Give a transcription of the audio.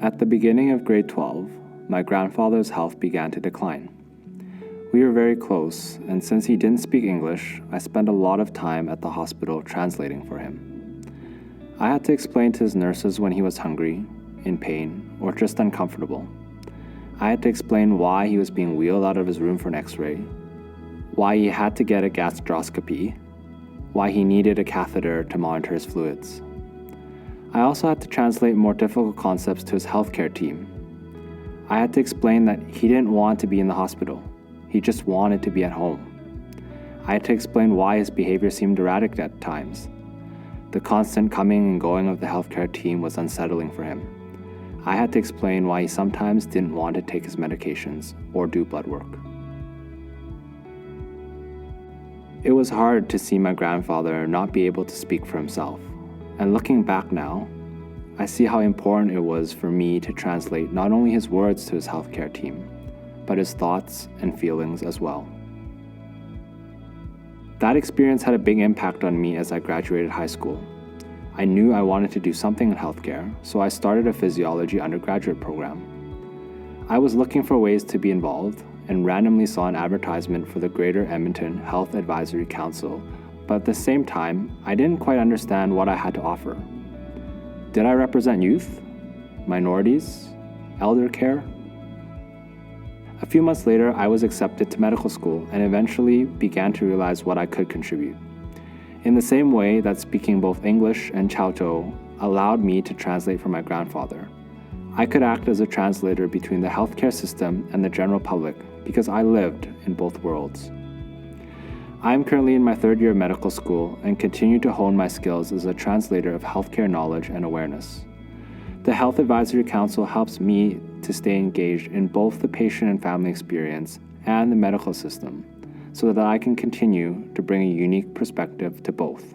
At the beginning of grade 12, my grandfather's health began to decline. We were very close, and since he didn't speak English, I spent a lot of time at the hospital translating for him. I had to explain to his nurses when he was hungry, in pain, or just uncomfortable. I had to explain why he was being wheeled out of his room for an x-ray, why he had to get a gastroscopy, why he needed a catheter to monitor his fluids. I also had to translate more difficult concepts to his healthcare team. I had to explain that he didn't want to be in the hospital. He just wanted to be at home. I had to explain why his behavior seemed erratic at times. The constant coming and going of the healthcare team was unsettling for him. I had to explain why he sometimes didn't want to take his medications or do blood work. It was hard to see my grandfather not be able to speak for himself, and looking back now, I see how important it was for me to translate not only his words to his healthcare team, but his thoughts and feelings as well. That experience had a big impact on me as I graduated high school. I knew I wanted to do something in healthcare, so I started a physiology undergraduate program. I was looking for ways to be involved and randomly saw an advertisement for the Greater Edmonton Health Advisory Council, but at the same time, I didn't quite understand what I had to offer. Did I represent youth, minorities, elder care? A few months later, I was accepted to medical school and eventually began to realize what I could contribute. In the same way that speaking both English and Choctaw allowed me to translate for my grandfather, I could act as a translator between the healthcare system and the general public because I lived in both worlds. I am currently in my third year of medical school and continue to hone my skills as a translator of healthcare knowledge and awareness. The Health Advisory Council helps me to stay engaged in both the patient and family experience and the medical system so that I can continue to bring a unique perspective to both.